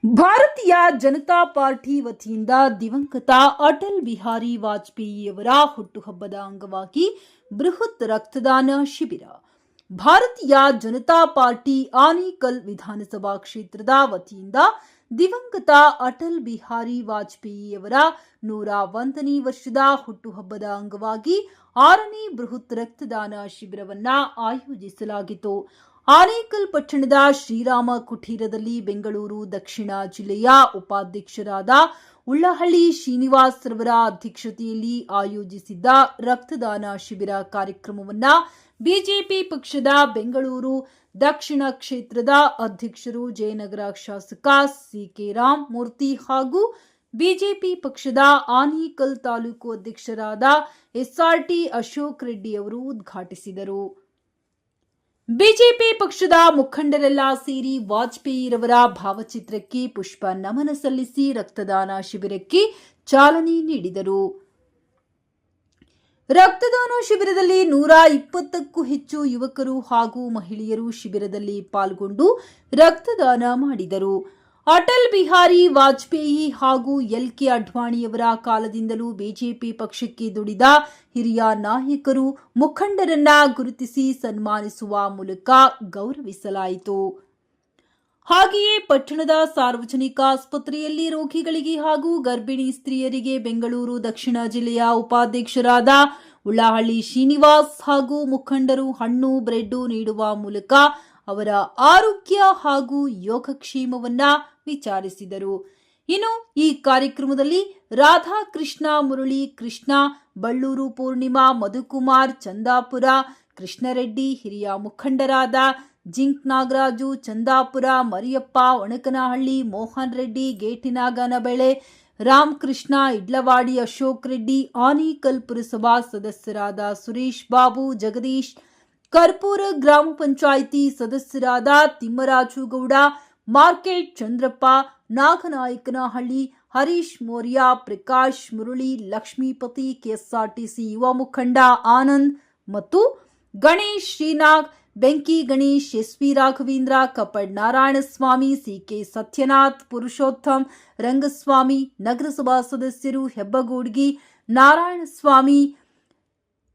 ಭಾರತೀಯ ಜನತಾ ಪಾರ್ಟಿ ವತಿಯಿಂದ ದಿವಂಗತ ಅಟಲ್ ಬಿಹಾರಿ ವಾಜಪೇಯಿಯವರ ಹುಟ್ಟುಹಬ್ಬದ ಅಂಗವಾಗಿ ಬೃಹತ್ ರಕ್ತದಾನ ಶಿಬಿರ. ಭಾರತೀಯ ಜನತಾ ಪಾರ್ಟಿ ಆನೇಕಲ್ ವಿಧಾನಸಭಾ ಕ್ಷೇತ್ರದ ವತಿಯಿಂದ ದಿವಂಗತ ಅಟಲ್ ಬಿಹಾರಿ ವಾಜಪೇಯಿಯವರ 101ನೇ ವರ್ಷದ ಹುಟ್ಟುಹಬ್ಬದ ಅಂಗವಾಗಿ 6ನೇ ಬೃಹತ್ ರಕ್ತದಾನ ಶಿಬಿರವನ್ನು ಆಯೋಜಿಸಲಾಗಿತ್ತು. ಆನೇಕಲ್ ಪಟ್ಟಣದ ಶ್ರೀರಾಮ ಕುಟೀರದಲ್ಲಿ ಬೆಂಗಳೂರು ದಕ್ಷಿಣ ಜಿಲ್ಲೆಯ ಉಪಾಧ್ಯಕ್ಷರಾದ ಉಳ್ಳಹಳ್ಳಿ ಶ್ರೀನಿವಾಸ್ ರವರ ಅಧ್ಯಕ್ಷತೆಯಲ್ಲಿ ಆಯೋಜಿಸಿದ್ದ ರಕ್ತದಾನ ಶಿಬಿರ ಕಾರ್ಯಕ್ರಮವನ್ನು ಬಿಜೆಪಿ ಪಕ್ಷದ ಬೆಂಗಳೂರು ದಕ್ಷಿಣ ಕ್ಷೇತ್ರದ ಅಧ್ಯಕ್ಷರು ಜಯನಗರ ಶಾಸಕ ಸಿಕೆ ರಾಮ್ ಮೂರ್ತಿ ಹಾಗೂ ಬಿಜೆಪಿ ಪಕ್ಷದ ಆನೇಕಲ್ ತಾಲೂಕು ಅಧ್ಯಕ್ಷರಾದ ಎಸ್ಆರ್ಟಿ ಅಶೋಕ್ ರೆಡ್ಡಿ ಅವರು ಉದ್ಘಾಟಿಸಿದರು. ಬಿಜೆಪಿ ಪಕ್ಷದ ಮುಖಂಡರೆಲ್ಲ ಸೇರಿ ವಾಜಪೇಯಿರವರ ಭಾವಚಿತ್ರಕ್ಕೆ ಪುಷ್ಪ ನಮನ ಸಲ್ಲಿಸಿ ರಕ್ತದಾನ ಶಿಬಿರಕ್ಕೆ ಚಾಲನೆ ನೀಡಿದರು. ರಕ್ತದಾನ ಶಿಬಿರದಲ್ಲಿ 120ಕ್ಕೂ ಹೆಚ್ಚು ಯುವಕರು ಹಾಗೂ ಮಹಿಳೆಯರು ಶಿಬಿರದಲ್ಲಿ ಪಾಲ್ಗೊಂಡು ರಕ್ತದಾನ ಮಾಡಿದರು. ಅಟಲ್ ಬಿಹಾರಿ ವಾಜಪೇಯಿ ಹಾಗೂ ಎಲ್.ಕೆ. ಅಡ್ವಾಣಿಯವರ ಕಾಲದಿಂದಲೂ ಬಿಜೆಪಿ ಪಕ್ಷಕ್ಕೆ ದುಡಿದ ಹಿರಿಯ ನಾಯಕರು, ಮುಖಂಡರನ್ನ ಗುರುತಿಸಿ ಸನ್ಮಾನಿಸುವ ಮೂಲಕ ಗೌರವಿಸಲಾಯಿತು. ಹಾಗೆಯೇ ಪಟ್ಟಣದ ಸಾರ್ವಜನಿಕ ಆಸ್ಪತ್ರೆಯಲ್ಲಿ ರೋಗಿಗಳಿಗೆ ಹಾಗೂ ಗರ್ಭಿಣಿ ಸ್ತ್ರೀಯರಿಗೆ ಬೆಂಗಳೂರು ದಕ್ಷಿಣ ಜಿಲ್ಲೆಯ ಉಪಾಧ್ಯಕ್ಷರಾದ ಉಳ್ಳಹಳ್ಳಿ ಶ್ರೀನಿವಾಸ್ ಹಾಗೂ ಮುಖಂಡರು ಹಣ್ಣು, ಬ್ರೆಡ್ ನೀಡುವ ಮೂಲಕ ಅವರ ಆರೋಗ್ಯ ಹಾಗೂ ಯೋಗಕ್ಷೇಮವನ್ನ ವಿಚಾರಿಸಿದರು. ಇನ್ನು ಈ ಕಾರ್ಯಕ್ರಮದಲ್ಲಿ ರಾಧಾಕೃಷ್ಣ, ಮುರಳಿ ಕೃಷ್ಣ, ಬಳ್ಳೂರು ಪೂರ್ಣಿಮಾ, ಮಧುಕುಮಾರ್, ಚಂದಾಪುರ, ಕೃಷ್ಣರೆಡ್ಡಿ, ಹಿರಿಯ ಮುಖಂಡರಾದ ಜಿಂಕ್ ನಾಗರಾಜು, ಚಂದಾಪುರ, ಮರಿಯಪ್ಪ, ಒಣಕನಹಳ್ಳಿ, ಮೋಹನ್ ರೆಡ್ಡಿ, ಗೇಟಿನಾಗನಬೆಳೆ, ರಾಮಕೃಷ್ಣ, ಇಡ್ಲವಾಡಿ, ಅಶೋಕ್ ರೆಡ್ಡಿ, ಆನೇಕಲ್ ಪುರಸಭಾ ಸದಸ್ಯರಾದ ಸುರೇಶ್ ಬಾಬು, ಜಗದೀಶ್, ಕರ್ಪೂರ ಗ್ರಾಮ ಪಂಚಾಯಿತಿ ಸದಸ್ಯರಾದ ತಿಮ್ಮರಾಜುಗೌಡ, ಮಾರ್ಕೆಟ್ ಚಂದ್ರಪ್ಪ, ನಾಗನಾಯಕನಹಳ್ಳಿ, ಹರೀಶ್ ಮೌರ್ಯ, ಪ್ರಕಾಶ್, ಮುರಳಿ, ಲಕ್ಷ್ಮೀಪತಿ, ಕೆಎಸ್ಆರ್ಟಿಸಿ ಯುವ ಮುಖಂಡ ಆನಂದ್ ಮತ್ತು ಗಣೇಶ್ ಶ್ರೀನಾಗ್, ಬೆಂಕಿ ಗಣೇಶ್, ಎಸ್ವಿ ರಾಘವೇಂದ್ರ, ಕಪಡ್ ನಾರಾಯಣಸ್ವಾಮಿ, ಸಿಕೆ ಸತ್ಯನಾಥ್, ಪುರುಷೋತ್ತಮ್, ರಂಗಸ್ವಾಮಿ, ನಗರಸಭಾ ಸದಸ್ಯರು ಹೆಬ್ಬಗೋಡ್ಗಿ, ನಾರಾಯಣಸ್ವಾಮಿ,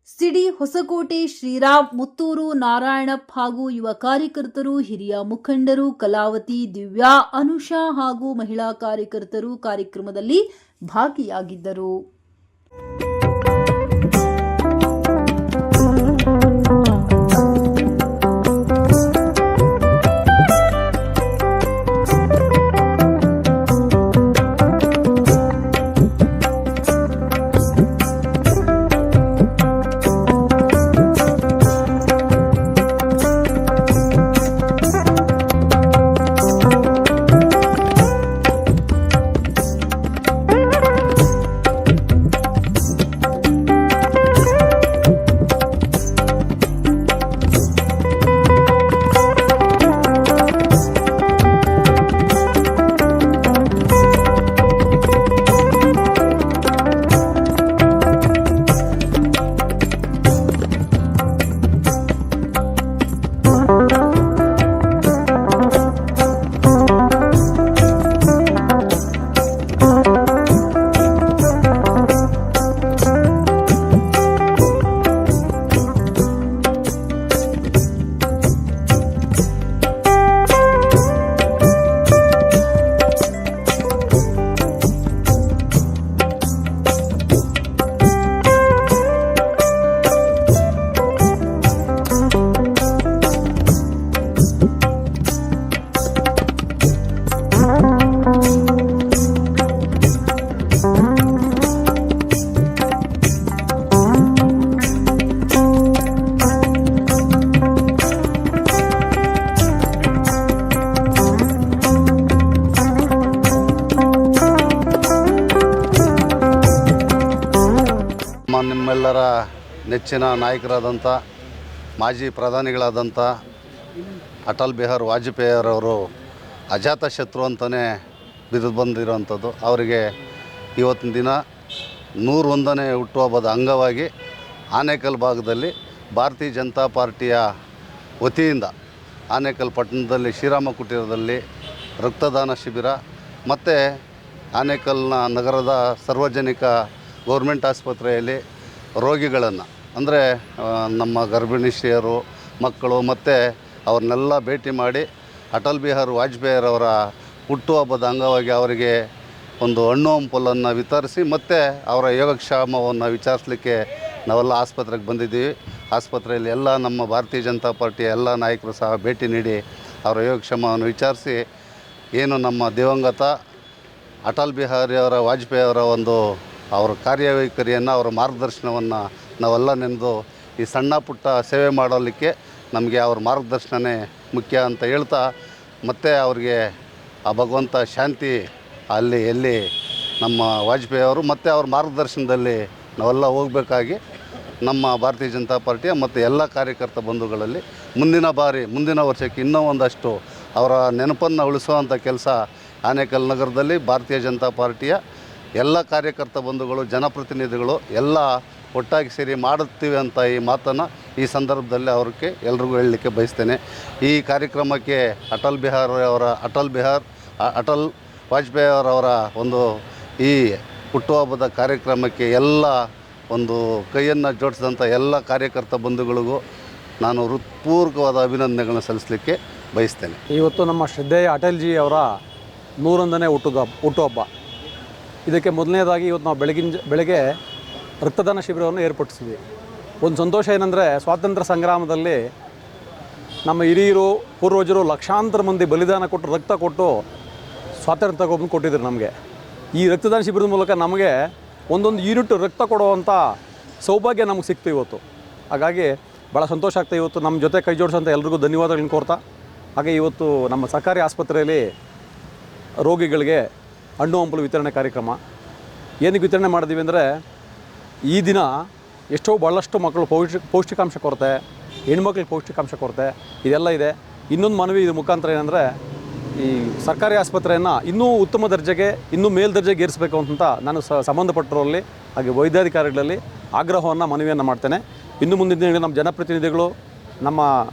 ಸಿಡಿ ಹೊಸಕೋಟೆ, ಶ್ರೀರಾಮ್, ಮುತ್ತೂರು, ನಾರಾಯಣಪ್ಪ ಹಾಗೂ ಯುವ ಕಾರ್ಯಕರ್ತರು, ಹಿರಿಯ ಮುಖಂಡರು, ಕಲಾವತಿ, ದಿವ್ಯಾ, ಅನುಷಾ ಹಾಗೂ ಮಹಿಳಾ ಕಾರ್ಯಕರ್ತರು ಕಾರ್ಯಕ್ರಮದಲ್ಲಿ ಭಾಗಿಯಾಗಿದ್ದರು. ನಿಮ್ಮೆಲ್ಲರ ನೆಚ್ಚಿನ ನಾಯಕರಾದಂಥ ಮಾಜಿ ಪ್ರಧಾನಿಗಳಾದಂಥ ಅಟಲ್ ಬಿಹಾರಿ ವಾಜಪೇಯಿಯವರು ಅಜಾತ ಶತ್ರು ಅಂತಲೇ ಬಿದ್ದು ಬಂದಿರೋವಂಥದ್ದು. ಅವರಿಗೆ ಇವತ್ತಿನ ದಿನ 101ನೇ ಹುಟ್ಟುಹಬ್ಬದ ಅಂಗವಾಗಿ ಆನೇಕಲ್ ಭಾಗದಲ್ಲಿ ಭಾರತೀಯ ಜನತಾ ಪಾರ್ಟಿಯ ವತಿಯಿಂದ ಆನೇಕಲ್ ಪಟ್ಟಣದಲ್ಲಿ ಶ್ರೀರಾಮ ಕುಟೀರದಲ್ಲಿ ರಕ್ತದಾನ ಶಿಬಿರ ಮತ್ತು ಆನೇಕಲ್ನ ನಗರದ ಸಾರ್ವಜನಿಕ ಗೌರ್ಮೆಂಟ್ ಆಸ್ಪತ್ರೆಯಲ್ಲಿ ರೋಗಿಗಳನ್ನು ಅಂದರೆ ನಮ್ಮ ಗರ್ಭಿಣಿಯರು ಮಕ್ಕಳು ಮತ್ತು ಅವ್ರನ್ನೆಲ್ಲ ಭೇಟಿ ಮಾಡಿ ಅಟಲ್ ಬಿಹಾರಿ ವಾಜಪೇಯಿರವರ ಹುಟ್ಟುಹಬ್ಬದ ಅಂಗವಾಗಿ ಅವರಿಗೆ ಒಂದು ಹಣ್ಣು ಹಂಪಲನ್ನು ವಿತರಿಸಿ ಮತ್ತು ಅವರ ಯೋಗಕ್ಷೇಮವನ್ನು ವಿಚಾರಿಸಲಿಕ್ಕೆ ನಾವೆಲ್ಲ ಆಸ್ಪತ್ರೆಗೆ ಬಂದಿದ್ದೀವಿ. ಆಸ್ಪತ್ರೆಯಲ್ಲಿ ಎಲ್ಲ ನಮ್ಮ ಭಾರತೀಯ ಜನತಾ ಪಾರ್ಟಿಯ ಎಲ್ಲ ನಾಯಕರು ಸಹ ಭೇಟಿ ನೀಡಿ ಅವರ ಯೋಗಕ್ಷೇಮವನ್ನು ವಿಚಾರಿಸಿ ಏನು ನಮ್ಮ ದಿವಂಗತ ಅಟಲ್ ಬಿಹಾರಿ ಅವರ ವಾಜಪೇಯಿ ಅವರ ಒಂದು ಅವರ ಕಾರ್ಯವೈಖರಿಯನ್ನು ಅವರ ಮಾರ್ಗದರ್ಶನವನ್ನು ನಾವೆಲ್ಲ ನೆನೆದು ಈ ಸಣ್ಣ ಪುಟ್ಟ ಸೇವೆ ಮಾಡಲಿಕ್ಕೆ ನಮಗೆ ಅವ್ರ ಮಾರ್ಗದರ್ಶನವೇ ಮುಖ್ಯ ಅಂತ ಹೇಳ್ತಾ ಮತ್ತು ಅವ್ರಿಗೆ ಆ ಭಗವಂತ ಶಾಂತಿ ಅಲ್ಲಿ ಎಲ್ಲಿ ನಮ್ಮ ವಾಜಪೇಯಿ ಅವರು ಮತ್ತು ಅವ್ರ ಮಾರ್ಗದರ್ಶನದಲ್ಲಿ ನಾವೆಲ್ಲ ಹೋಗಬೇಕಾಗಿ ನಮ್ಮ ಭಾರತೀಯ ಜನತಾ ಪಾರ್ಟಿಯ ಮತ್ತು ಎಲ್ಲ ಕಾರ್ಯಕರ್ತ ಬಂಧುಗಳಲ್ಲಿ ಮುಂದಿನ ವರ್ಷಕ್ಕೆ ಇನ್ನೂ ಒಂದಷ್ಟು ಅವರ ನೆನಪನ್ನು ಉಳಿಸುವಂಥ ಕೆಲಸ ಆನೇಕಲ್ ನಗರದಲ್ಲಿ ಭಾರತೀಯ ಜನತಾ ಪಾರ್ಟಿಯ ಎಲ್ಲ ಕಾರ್ಯಕರ್ತ ಬಂಧುಗಳು ಜನಪ್ರತಿನಿಧಿಗಳು ಎಲ್ಲ ಒಟ್ಟಾಗಿ ಸೇರಿ ಮಾಡುತ್ತೀವಿ ಅಂತ ಈ ಮಾತನ್ನು ಈ ಸಂದರ್ಭದಲ್ಲಿ ಅವ್ರಿಗೆ ಎಲ್ರಿಗೂ ಹೇಳಲಿಕ್ಕೆ ಬಯಸ್ತೇನೆ. ಈ ಕಾರ್ಯಕ್ರಮಕ್ಕೆ ಅಟಲ್ ವಾಜಪೇಯಿ ಅವರವರ ಒಂದು ಈ ಹುಟ್ಟುಹಬ್ಬದ ಕಾರ್ಯಕ್ರಮಕ್ಕೆ ಎಲ್ಲ ಒಂದು ಕೈಯನ್ನು ಜೋಡಿಸಿದಂಥ ಎಲ್ಲ ಕಾರ್ಯಕರ್ತ ಬಂಧುಗಳಿಗೂ ನಾನು ಹೃತ್ಪೂರ್ವಕವಾದ ಅಭಿನಂದನೆಗಳನ್ನು ಸಲ್ಲಿಸಲಿಕ್ಕೆ ಬಯಸ್ತೇನೆ. ಇವತ್ತು ನಮ್ಮ ಶ್ರದ್ಧೆಯ ಅಟಲ್ಜಿ ಅವರ 101ನೇ ಹುಟ್ಟುಹಬ್ಬ. ಇದಕ್ಕೆ ಮೊದಲನೇದಾಗಿ ಇವತ್ತು ನಾವು ಬೆಳಗ್ಗೆ ರಕ್ತದಾನ ಶಿಬಿರವನ್ನು ಏರ್ಪಡಿಸಿದ್ವಿ. ಒಂದು ಸಂತೋಷ ಏನಂದರೆ ಸ್ವಾತಂತ್ರ್ಯ ಸಂಗ್ರಾಮದಲ್ಲಿ ನಮ್ಮ ಹಿರಿಯರು ಪೂರ್ವಜರು ಲಕ್ಷಾಂತರ ಮಂದಿ ಬಲಿದಾನ ಕೊಟ್ಟು ರಕ್ತ ಕೊಟ್ಟು ಸ್ವಾತಂತ್ರ್ಯ ತಗೊಂಡು ಕೊಟ್ಟಿದ್ರು ನಮಗೆ. ಈ ರಕ್ತದಾನ ಶಿಬಿರದ ಮೂಲಕ ನಮಗೆ ಒಂದೊಂದು ಯೂನಿಟ್ ರಕ್ತ ಕೊಡುವಂಥ ಸೌಭಾಗ್ಯ ನಮಗೆ ಸಿಕ್ತು ಇವತ್ತು. ಹಾಗಾಗಿ ಭಾಳ ಸಂತೋಷ ಆಗ್ತಾ ಇವತ್ತು ನಮ್ಮ ಜೊತೆ ಕೈ ಜೋಡಿಸೋಂಥ ಎಲ್ರಿಗೂ ಧನ್ಯವಾದಗಳನ್ನ ಕೋರ್ತಾ, ಹಾಗೆ ಇವತ್ತು ನಮ್ಮ ಸರ್ಕಾರಿ ಆಸ್ಪತ್ರೆಯಲ್ಲಿ ರೋಗಿಗಳಿಗೆ ಹಣ್ಣು ಹಂಪಲು ವಿತರಣೆ ಕಾರ್ಯಕ್ರಮ ಏನಕ್ಕೆ ವಿತರಣೆ ಮಾಡಿದ್ದೀವಿ ಅಂದರೆ, ಈ ದಿನ ಭಾಳಷ್ಟು ಮಕ್ಕಳು ಪೌಷ್ಟಿಕಾಂಶ ಕೊರತೆ, ಹೆಣ್ಮಕ್ಳಿಗೆ ಪೌಷ್ಟಿಕಾಂಶ ಕೊರತೆ ಇದೆಲ್ಲ ಇದೆ. ಇನ್ನೊಂದು ಮನವಿ ಇದು ಮುಖಾಂತರ ಏನಂದರೆ, ಈ ಸರ್ಕಾರಿ ಆಸ್ಪತ್ರೆಯನ್ನು ಇನ್ನೂ ಉತ್ತಮ ದರ್ಜೆಗೆ ಇನ್ನೂ ಮೇಲ್ದರ್ಜೆಗೆ ಏರಿಸಬೇಕು ಅಂತ ನಾನು ಸಂಬಂಧಪಟ್ಟರಲ್ಲಿ ಹಾಗೆ ವೈದ್ಯಾಧಿಕಾರಿಗಳಲ್ಲಿ ಮನವಿಯನ್ನು ಮಾಡ್ತೇನೆ. ಇನ್ನು ಮುಂದಿನ ದಿನಗಳಲ್ಲಿ ನಮ್ಮ ಜನಪ್ರತಿನಿಧಿಗಳು ನಮ್ಮ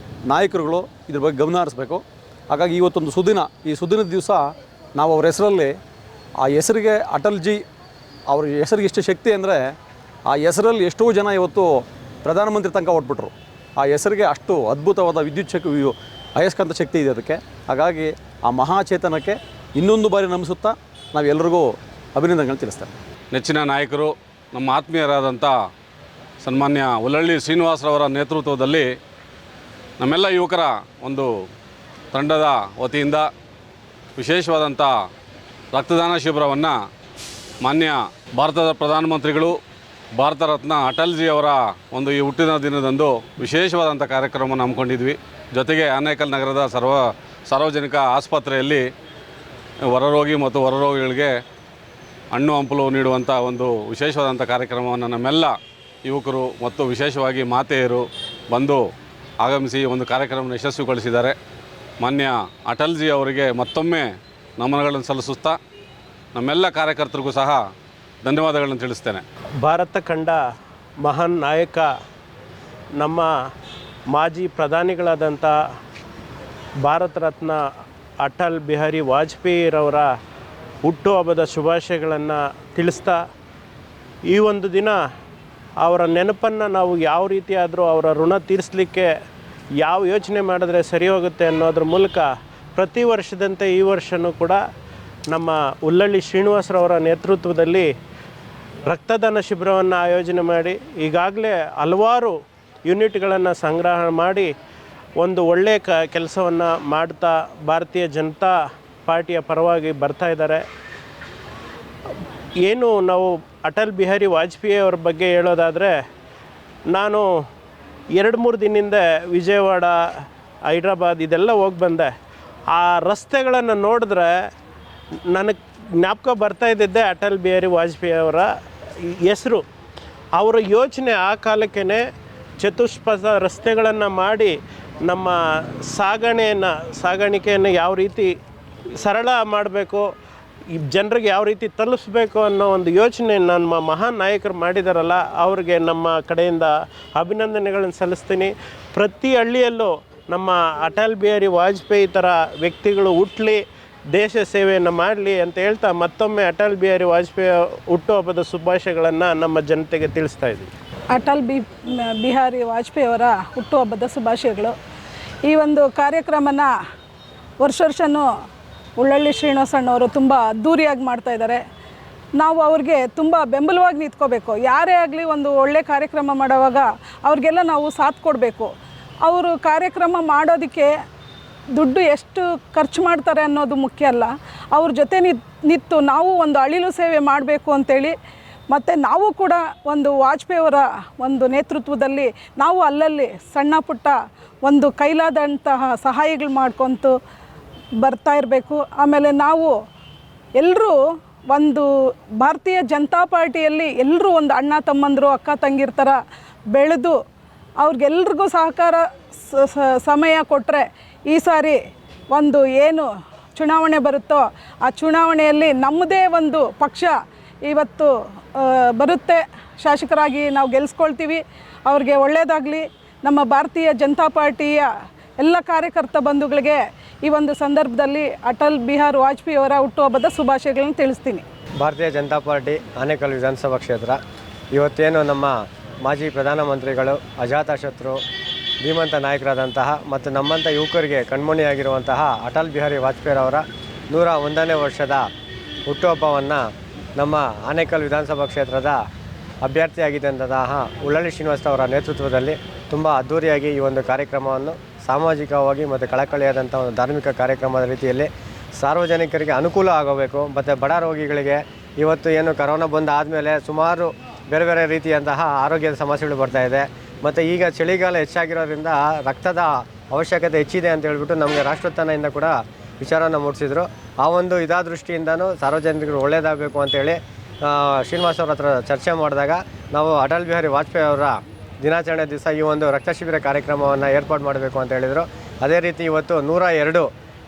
ನಾಯಕರುಗಳು ಇದ್ರ ಬಗ್ಗೆ ಗಮನ ಹರಿಸಬೇಕು. ಹಾಗಾಗಿ ಇವತ್ತೊಂದು ಈ ಸುದಿನದ ದಿವಸ ನಾವು ಅವ್ರ ಹೆಸರಲ್ಲಿ, ಆ ಹೆಸರಿಗೆ ಅಟಲ್ಜಿ ಅವ್ರ ಹೆಸರಿಗೆ ಎಷ್ಟು ಶಕ್ತಿ ಅಂದರೆ, ಆ ಹೆಸರಲ್ಲಿ ಎಷ್ಟೋ ಜನ ಇವತ್ತು ಪ್ರಧಾನಮಂತ್ರಿ ತನಕ ಹೊಟ್ಬಿಟ್ರು. ಆ ಹೆಸರಿಗೆ ಅಷ್ಟು ಅದ್ಭುತವಾದ ಅಯಸ್ಕಾಂತ ಶಕ್ತಿ ಇದೆ ಅದಕ್ಕೆ. ಹಾಗಾಗಿ ಆ ಮಹಾಚೇತನಕ್ಕೆ ಇನ್ನೊಂದು ಬಾರಿ ನಮಿಸುತ್ತಾ ನಾವೆಲ್ಲರಿಗೂ ಅಭಿನಂದನೆಗಳನ್ನು ತಿಳಿಸ್ತೇವೆ. ನೆಚ್ಚಿನ ನಾಯಕರು ನಮ್ಮ ಆತ್ಮೀಯರಾದಂಥ ಸನ್ಮಾನ್ಯ ಉಲ್ಲಳ್ಳಿ ಶ್ರೀನಿವಾಸರವರ ನೇತೃತ್ವದಲ್ಲಿ ನಮ್ಮೆಲ್ಲ ಯುವಕರ ಒಂದು ತಂಡದ ವತಿಯಿಂದ ವಿಶೇಷವಾದಂಥ ರಕ್ತದಾನ ಶಿಬಿರವನ್ನು ಮಾನ್ಯ ಭಾರತದ ಪ್ರಧಾನಮಂತ್ರಿಗಳು ಭಾರತ ರತ್ನ ಅಟಲ್ಜಿ ಅವರ ಒಂದು ಈ ಹುಟ್ಟಿದ ದಿನದಂದು ವಿಶೇಷವಾದಂಥ ಕಾರ್ಯಕ್ರಮವನ್ನು ಹಮ್ಮಿಕೊಂಡಿದ್ವಿ. ಜೊತೆಗೆ ಆನೇಕಲ್ ನಗರದ ಸಾರ್ವಜನಿಕ ಆಸ್ಪತ್ರೆಯಲ್ಲಿ ಹೊರರೋಗಿ ಮತ್ತು ಹೊರರೋಗಿಗಳಿಗೆ ಹಣ್ಣು ಹಂಪಲು ನೀಡುವಂಥ ಒಂದು ವಿಶೇಷವಾದಂಥ ಕಾರ್ಯಕ್ರಮವನ್ನು ನಮ್ಮೆಲ್ಲ ಯುವಕರು ಮತ್ತು ವಿಶೇಷವಾಗಿ ಮಾತೆಯರು ಬಂದು ಆಗಮಿಸಿ ಒಂದು ಕಾರ್ಯಕ್ರಮವನ್ನು ಯಶಸ್ವಿಗೊಳಿಸಿದ್ದಾರೆ. ಮಾನ್ಯ ಅಟಲ್ಜಿ ಅವರಿಗೆ ಮತ್ತೊಮ್ಮೆ ನಮನಗಳನ್ನು ಸಲ್ಲಿಸುತ್ತಾ ನಮ್ಮೆಲ್ಲ ಕಾರ್ಯಕರ್ತರಿಗೂ ಸಹ ಧನ್ಯವಾದಗಳನ್ನು ತಿಳಿಸ್ತೇನೆ. ಭಾರತ ಕಂಡ ಮಹಾನ್ ನಾಯಕ ನಮ್ಮ ಮಾಜಿ ಪ್ರಧಾನಿಗಳಾದಂಥ ಭಾರತ ರತ್ನ ಅಟಲ್ ಬಿಹಾರಿ ವಾಜಪೇಯಿರವರ ಹುಟ್ಟುಹಬ್ಬದ ಶುಭಾಶಯಗಳನ್ನು ತಿಳಿಸ್ತಾ, ಈ ಒಂದು ದಿನ ಅವರ ನೆನಪನ್ನು ನಾವು ಯಾವ ರೀತಿಯಾದರೂ ಅವರ ಋಣ ತೀರಿಸಲಿಕ್ಕೆ ಯಾವ ಯೋಚನೆ ಮಾಡಿದ್ರೆ ಸರಿ ಹೋಗುತ್ತೆ ಅನ್ನೋದ್ರ ಮೂಲಕ ಪ್ರತಿ ವರ್ಷದಂತೆ ಈ ವರ್ಷವೂ ಕೂಡ ನಮ್ಮ ಉಲ್ಲಳ್ಳಿ ಶ್ರೀನಿವಾಸರವರ ನೇತೃತ್ವದಲ್ಲಿ ರಕ್ತದಾನ ಶಿಬಿರವನ್ನು ಆಯೋಜನೆ ಮಾಡಿ ಈಗಾಗಲೇ ಹಲವಾರು ಯೂನಿಟ್ಗಳನ್ನು ಸಂಗ್ರಹ ಮಾಡಿ ಒಂದು ಒಳ್ಳೆಯ ಕೆಲಸವನ್ನು ಮಾಡ್ತಾ ಭಾರತೀಯ ಜನತಾ ಪಾರ್ಟಿಯ ಪರವಾಗಿ ಬರ್ತಾ ಇದ್ದಾರೆ. ಏನು ನಾವು ಅಟಲ್ ಬಿಹಾರಿ ವಾಜಪೇಯಿ ಅವ್ರ ಬಗ್ಗೆ ಹೇಳೋದಾದರೆ, ನಾನು 2-3 ದಿನದಿಂದ ವಿಜಯವಾಡ, ಹೈದ್ರಾಬಾದ್ ಇದೆಲ್ಲ ಹೋಗಿ ಬಂದೆ. ಆ ರಸ್ತೆಗಳನ್ನು ನೋಡಿದ್ರೆ ನನಗೆ ಜ್ಞಾಪಕ ಬರ್ತಾ ಇದ್ದಿದ್ದೆ ಅಟಲ್ ಬಿಹಾರಿ ವಾಜಪೇಯಿ ಅವರ ಹೆಸರು. ಅವರ ಯೋಚನೆ ಆ ಕಾಲಕ್ಕೇ ಚತುಷ್ಪಥ ರಸ್ತೆಗಳನ್ನು ಮಾಡಿ ನಮ್ಮ ಸಾಗಾಣಿಕೆಯನ್ನು ಯಾವ ರೀತಿ ಸರಳ ಮಾಡಬೇಕು, ಈ ಜನರಿಗೆ ಯಾವ ರೀತಿ ತಲುಪಿಸ್ಬೇಕು ಅನ್ನೋ ಒಂದು ಯೋಚನೆ ನಮ್ಮ ಮಹಾನ್ ನಾಯಕರು ಮಾಡಿದಾರಲ್ಲ, ಅವ್ರಿಗೆ ನಮ್ಮ ಕಡೆಯಿಂದ ಅಭಿನಂದನೆಗಳನ್ನು ಸಲ್ಲಿಸ್ತೀನಿ. ಪ್ರತಿ ಹಳ್ಳಿಯಲ್ಲೂ ನಮ್ಮ ಅಟಲ್ ಬಿಹಾರಿ ವಾಜಪೇಯಿ ಥರ ವ್ಯಕ್ತಿಗಳು ಹುಟ್ಟಲಿ, ದೇಶ ಸೇವೆಯನ್ನು ಮಾಡಲಿ ಅಂತ ಹೇಳ್ತಾ ಮತ್ತೊಮ್ಮೆ ಅಟಲ್ ಬಿಹಾರಿ ವಾಜಪೇಯಿ ಹುಟ್ಟುಹಬ್ಬದ ಶುಭಾಶಯಗಳನ್ನು ನಮ್ಮ ಜನತೆಗೆ ತಿಳಿಸ್ತಾ ಇದ್ದೀವಿ. ಅಟಲ್ ಬಿಹಾರಿ ವಾಜಪೇಯಿ ಅವರ ಹುಟ್ಟುಹಬ್ಬದ ಶುಭಾಶಯಗಳು. ಈ ಒಂದು ಕಾರ್ಯಕ್ರಮನ ವರ್ಷನೂ ಉಳ್ಳಳ್ಳಿ ಶ್ರೀನಿವಾಸಣ್ಣವರು ತುಂಬ ಅದ್ಧೂರಿಯಾಗಿ ಮಾಡ್ತಾಯಿದ್ದಾರೆ. ನಾವು ಅವ್ರಿಗೆ ತುಂಬ ಬೆಂಬಲವಾಗಿ ನಿಂತ್ಕೋಬೇಕು. ಯಾರೇ ಆಗಲಿ ಒಂದು ಒಳ್ಳೆ ಕಾರ್ಯಕ್ರಮ ಮಾಡುವಾಗ ಅವ್ರಿಗೆಲ್ಲ ನಾವು ಸಾಥ್ ಕೊಡಬೇಕು. ಅವರು ಕಾರ್ಯಕ್ರಮ ಮಾಡೋದಕ್ಕೆ ದುಡ್ಡು ಎಷ್ಟು ಖರ್ಚು ಮಾಡ್ತಾರೆ ಅನ್ನೋದು ಮುಖ್ಯ ಅಲ್ಲ, ಅವ್ರ ಜೊತೆ ನಿಂತು ನಾವು ಒಂದು ಅಳಿಲು ಸೇವೆ ಮಾಡಬೇಕು ಅಂತೇಳಿ, ಮತ್ತು ನಾವು ಕೂಡ ಒಂದು ವಾಜಪೇಯಿಯವರ ಒಂದು ನೇತೃತ್ವದಲ್ಲಿ ನಾವು ಅಲ್ಲಲ್ಲಿ ಸಣ್ಣ ಪುಟ್ಟ ಒಂದು ಕೈಲಾದಂತಹ ಸಹಾಯಗಳು ಮಾಡ್ಕೊತು ಬರ್ತಾ ಇರಬೇಕು. ಆಮೇಲೆ ನಾವು ಎಲ್ಲರೂ ಒಂದು ಭಾರತೀಯ ಜನತಾ ಪಾರ್ಟಿಯಲ್ಲಿ ಎಲ್ಲರೂ ಒಂದು ಅಣ್ಣ ತಮ್ಮಂದರು ಅಕ್ಕ ತಂಗಿರ ಥರ ಬೆಳೆದು ಅವ್ರಿಗೆಲ್ರಿಗೂ ಸಹಕಾರ ಸಮಯ ಕೊಟ್ಟರೆ ಈ ಸಾರಿ ಒಂದು ಏನು ಚುನಾವಣೆ ಬರುತ್ತೋ ಆ ಚುನಾವಣೆಯಲ್ಲಿ ನಮ್ಮದೇ ಒಂದು ಪಕ್ಷ ಇವತ್ತು ಬರುತ್ತೆ, ಶಾಸಕರಾಗಿ ನಾವು ಗೆಲ್ಲಿಸ್ಕೊಳ್ತೀವಿ. ಅವ್ರಿಗೆ ಒಳ್ಳೆಯದಾಗಲಿ. ನಮ್ಮ ಭಾರತೀಯ ಜನತಾ ಪಾರ್ಟಿಯ ಎಲ್ಲ ಕಾರ್ಯಕರ್ತ ಬಂಧುಗಳಿಗೆ ಈ ಒಂದು ಸಂದರ್ಭದಲ್ಲಿ ಅಟಲ್ ಬಿಹಾರಿ ವಾಜಪೇಯಿ ಅವರ ಹುಟ್ಟುಹಬ್ಬದ ಶುಭಾಶಯಗಳನ್ನು ತಿಳಿಸ್ತೀನಿ. ಭಾರತೀಯ ಜನತಾ ಪಾರ್ಟಿ ಆನೇಕಲ್ ವಿಧಾನಸಭಾ ಕ್ಷೇತ್ರ ಇವತ್ತೇನು ನಮ್ಮ ಮಾಜಿ ಪ್ರಧಾನಮಂತ್ರಿಗಳು, ಅಜಾತಶತ್ರು, ಧೀಮಂತ ನಾಯಕರಾದಂತಹ ಮತ್ತು ನಮ್ಮಂಥ ಯುವಕರಿಗೆ ಕಣ್ಮಣಿಯಾಗಿರುವಂತಹ ಅಟಲ್ ಬಿಹಾರಿ ವಾಜಪೇಯಿರವರ 101ನೇ ವರ್ಷದ ಹುಟ್ಟುಹಬ್ಬವನ್ನು ನಮ್ಮ ಆನೇಕಲ್ ವಿಧಾನಸಭಾ ಕ್ಷೇತ್ರದ ಅಭ್ಯರ್ಥಿಯಾಗಿದ್ದಂತಹ ಉಳ್ಳಳ್ಳಿ ಶ್ರೀನಿವಾಸ ಅವರ ನೇತೃತ್ವದಲ್ಲಿ ತುಂಬ ಅದ್ಧೂರಿಯಾಗಿ ಈ ಒಂದು ಕಾರ್ಯಕ್ರಮವನ್ನು ಸಾಮಾಜಿಕವಾಗಿ ಮತ್ತು ಕಳಕಳಿಯಾದಂಥ ಒಂದು ಧಾರ್ಮಿಕ ಕಾರ್ಯಕ್ರಮದ ರೀತಿಯಲ್ಲಿ ಸಾರ್ವಜನಿಕರಿಗೆ ಅನುಕೂಲ ಆಗಬೇಕು. ಮತ್ತು ಬಡ ರೋಗಿಗಳಿಗೆ ಇವತ್ತು ಏನು ಕರೋನಾ ಬಂದ ಆದಮೇಲೆ ಸುಮಾರು ಬೇರೆ ಬೇರೆ ರೀತಿಯಂತಹ ಆರೋಗ್ಯದ ಸಮಸ್ಯೆಗಳು ಬರ್ತಾಯಿದೆ. ಮತ್ತು ಈಗ ಚಳಿಗಾಲ ಹೆಚ್ಚಾಗಿರೋದ್ರಿಂದ ರಕ್ತದ ಅವಶ್ಯಕತೆ ಹೆಚ್ಚಿದೆ ಅಂತ ಹೇಳ್ಬಿಟ್ಟು ನಮಗೆ ರಾಷ್ಟ್ರೋತ್ಥಾನದಿಂದ ಕೂಡ ವಿಚಾರವನ್ನು ಮೂಡಿಸಿದರು. ಆ ಒಂದು ದೃಷ್ಟಿಯಿಂದನೂ ಸಾರ್ವಜನಿಕರು ಒಳ್ಳೆಯದಾಗಬೇಕು ಅಂತೇಳಿ ಶ್ರೀನಿವಾಸ್ ಅವ್ರ ಹತ್ರ ಚರ್ಚೆ ಮಾಡಿದಾಗ ನಾವು ಅಟಲ್ ಬಿಹಾರಿ ವಾಜಪೇಯಿ ಅವರ ದಿನಾಚರಣೆ ದಿವಸ ಈ ಒಂದು ರಕ್ತ ಶಿಬಿರ ಕಾರ್ಯಕ್ರಮವನ್ನು ಏರ್ಪಾಡು ಮಾಡಬೇಕು ಅಂತ ಹೇಳಿದರು. ಅದೇ ರೀತಿ ಇವತ್ತು 102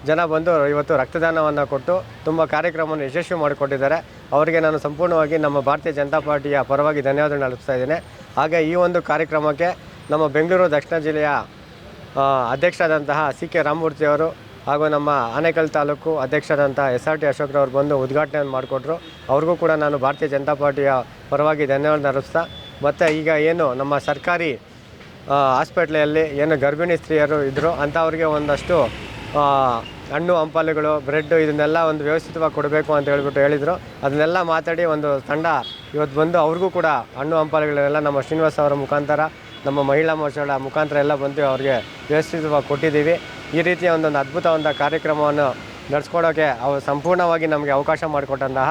ಜನ ಬಂದು ಇವತ್ತು ರಕ್ತದಾನವನ್ನು ಕೊಟ್ಟು ತುಂಬ ಕಾರ್ಯಕ್ರಮವನ್ನು ಯಶಸ್ವಿ ಮಾಡಿಕೊಟ್ಟಿದ್ದಾರೆ. ಅವರಿಗೆ ನಾನು ಸಂಪೂರ್ಣವಾಗಿ ನಮ್ಮ ಭಾರತೀಯ ಜನತಾ ಪಾರ್ಟಿಯ ಪರವಾಗಿ ಧನ್ಯವಾದಗಳನ್ನು ಅರ್ಪಿಸ್ತಾ ಇದ್ದೇನೆ. ಹಾಗೆ ಈ ಒಂದು ಕಾರ್ಯಕ್ರಮಕ್ಕೆ ನಮ್ಮ ಬೆಂಗಳೂರು ದಕ್ಷಿಣ ಜಿಲ್ಲೆಯ ಅಧ್ಯಕ್ಷರಾದಂತಹ CK ರಾಮಮೂರ್ತಿ ಅವರು ಹಾಗೂ ನಮ್ಮ ಆನೇಕಲ್ ತಾಲೂಕು ಅಧ್ಯಕ್ಷರಾದಂಥ SRT ಅಶೋಕ್ರವರು ಬಂದು ಉದ್ಘಾಟನೆಯನ್ನು ಮಾಡಿಕೊಟ್ರು. ಅವ್ರಿಗೂ ಕೂಡ ನಾನು ಭಾರತೀಯ ಜನತಾ ಪಾರ್ಟಿಯ ಪರವಾಗಿ ಧನ್ಯವಾದ ಅರ್ಪಿಸ್ತಾ, ಮತ್ತು ಈಗ ಏನು ನಮ್ಮ ಸರ್ಕಾರಿ ಹಾಸ್ಪಿಟ್ಲಲ್ಲಿ ಏನು ಗರ್ಭಿಣಿ ಸ್ತ್ರೀಯರು ಇದ್ದರು ಅಂಥವ್ರಿಗೆ ಒಂದಷ್ಟು ಹಣ್ಣು ಹಂಪಲುಗಳು, ಬ್ರೆಡ್ಡು ಇದನ್ನೆಲ್ಲ ಒಂದು ವ್ಯವಸ್ಥಿತವಾಗಿ ಕೊಡಬೇಕು ಅಂತ ಹೇಳಿದರು. ಅದನ್ನೆಲ್ಲ ಮಾತಾಡಿ ಒಂದು ತಂಡ ಇವತ್ತು ಬಂದು ಅವ್ರಿಗೂ ಕೂಡ ಹಣ್ಣು ಹಂಪಲುಗಳನ್ನೆಲ್ಲ ನಮ್ಮ ಶ್ರೀನಿವಾಸ್ ಅವರ ಮುಖಾಂತರ, ನಮ್ಮ ಮಹಿಳಾ ಮೋರ್ಚಾಳ ಮುಖಾಂತರ ಎಲ್ಲ ಬಂದು ಅವ್ರಿಗೆ ವ್ಯವಸ್ಥಿತವಾಗಿ ಕೊಟ್ಟಿದ್ದೀವಿ. ಈ ರೀತಿಯ ಒಂದೊಂದು ಅದ್ಭುತ ಒಂದು ಕಾರ್ಯಕ್ರಮವನ್ನು ನಡೆಸ್ಕೊಡೋಕ್ಕೆ ಅವರು ಸಂಪೂರ್ಣವಾಗಿ ನಮಗೆ ಅವಕಾಶ ಮಾಡಿಕೊಟ್ಟಂತಹ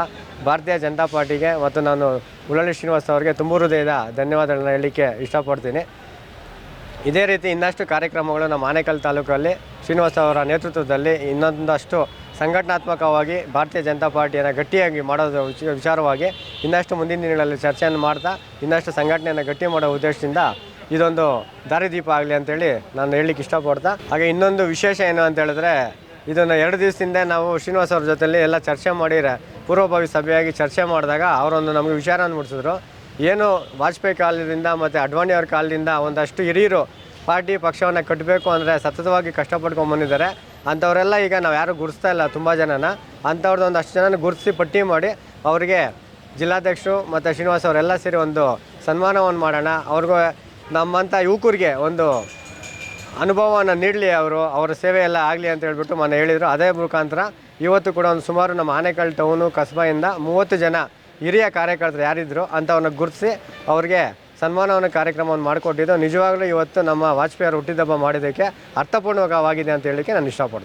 ಭಾರತೀಯ ಜನತಾ ಪಾರ್ಟಿಗೆ ಮತ್ತು ನಾನು ಉಳ್ಳಳ್ಳಿ ಶ್ರೀನಿವಾಸ್ ಅವರಿಗೆ ತುಂಬ ಹೃದಯದ ಧನ್ಯವಾದಗಳನ್ನ ಹೇಳಲಿಕ್ಕೆ ಇಷ್ಟಪಡ್ತೀನಿ. ಇದೇ ರೀತಿ ಇನ್ನಷ್ಟು ಕಾರ್ಯಕ್ರಮಗಳು ನಮ್ಮ ಆನೇಕಲ್ ತಾಲೂಕಲ್ಲಿ ಶ್ರೀನಿವಾಸ್ ಅವರ ನೇತೃತ್ವದಲ್ಲಿ ಇನ್ನೊಂದಷ್ಟು ಸಂಘಟನಾತ್ಮಕವಾಗಿ ಭಾರತೀಯ ಜನತಾ ಪಾರ್ಟಿಯನ್ನು ಗಟ್ಟಿಯಾಗಿ ಮಾಡೋದು ವಿಚಾರವಾಗಿ ಇನ್ನಷ್ಟು ಮುಂದಿನ ದಿನಗಳಲ್ಲಿ ಚರ್ಚೆಯನ್ನು ಮಾಡ್ತಾ ಇನ್ನಷ್ಟು ಸಂಘಟನೆಯನ್ನು ಗಟ್ಟಿ ಮಾಡೋ ಉದ್ದೇಶದಿಂದ ಇದೊಂದು ದಾರಿದೀಪ ಆಗಲಿ ಅಂತೇಳಿ ನಾನು ಹೇಳಲಿಕ್ಕೆ ಇಷ್ಟಪಡ್ತಾ, ಹಾಗೆ ಇನ್ನೊಂದು ವಿಶೇಷ ಏನು ಅಂತ ಹೇಳಿದ್ರೆ, ಇದನ್ನು 2 ದಿವಸದಿಂದ ನಾವು ಶ್ರೀನಿವಾಸ್ ಅವ್ರ ಜೊತೆಲಿ ಎಲ್ಲ ಚರ್ಚೆ ಮಾಡಿದ್ರೆ ಪೂರ್ವಭಾವಿ ಸಭೆಯಾಗಿ ಚರ್ಚೆ ಮಾಡಿದಾಗ ಅವರೊಂದು ನಮಗೆ ವಿಚಾರವನ್ನು ಮೂಡಿಸಿದ್ರು. ಏನು ವಾಜಪೇಯಿ ಕಾಲದಿಂದ ಮತ್ತು ಅಡ್ವಾಣಿ ಅವ್ರ ಕಾಲದಿಂದ ಒಂದಷ್ಟು ಹಿರಿಯರು ಪಾರ್ಟಿ ಪಕ್ಷವನ್ನು ಕಟ್ಟಬೇಕು ಅಂದರೆ ಸತತವಾಗಿ ಕಷ್ಟಪಡ್ಕೊಂಡು ಬಂದಿದ್ದಾರೆ. ಅಂಥವರೆಲ್ಲ ಈಗ ನಾವು ಯಾರು ಗುರುತಿಸ್ತಾ ಇಲ್ಲ ತುಂಬ ಜನನ. ಅಂಥವ್ರದ್ದು ಒಂದಷ್ಟು ಜನನ ಗುರುತಿಸಿ ಪಟ್ಟಿ ಮಾಡಿ ಅವರಿಗೆ ಜಿಲ್ಲಾಧ್ಯಕ್ಷರು ಮತ್ತು ಶ್ರೀನಿವಾಸ್ ಅವರೆಲ್ಲ ಸೇರಿ ಒಂದು ಸನ್ಮಾನವನ್ನು ಮಾಡೋಣ. ಅವ್ರಿಗೂ ನಮ್ಮಂಥ ಯುವಕರಿಗೆ ಒಂದು ಅನುಭವವನ್ನು ನೀಡಲಿ, ಅವರ ಸೇವೆ ಎಲ್ಲ ಆಗಲಿ ಅಂತ ಹೇಳ್ಬಿಟ್ಟು ಮೊನ್ನೆ ಹೇಳಿದರು. ಅದೇ ಮುಖಾಂತರ ಇವತ್ತು ಕೂಡ ಒಂದು ಸುಮಾರು ನಮ್ಮ ಆನೇಕಲ್ ಟೌನು ಕಸ್ಬಾಯಿಂದ 30 ಜನ ಹಿರಿಯ ಕಾರ್ಯಕರ್ತರು ಯಾರಿದ್ದರು ಅಂಥವ್ರನ್ನ ಗುರುತಿಸಿ ಅವ್ರಿಗೆ ಸನ್ಮಾನವನ್ನು ಕಾರ್ಯಕ್ರಮವನ್ನು ಮಾಡಿಕೊಟ್ಟಿದ್ದು ನಿಜವಾಗ್ಲೂ ಇವತ್ತು ನಮ್ಮ ವಾಜಪೇಯಿ ಅವರು ಹುಟ್ಟಿದಬ್ಬ ಮಾಡಿದ್ದಕ್ಕೆ ಅರ್ಥಪೂರ್ಣವಾಗಿದೆ ಅಂತ ಹೇಳಲಿಕ್ಕೆ ನಾನು ಇಷ್ಟಪಡ್ತೇನೆ.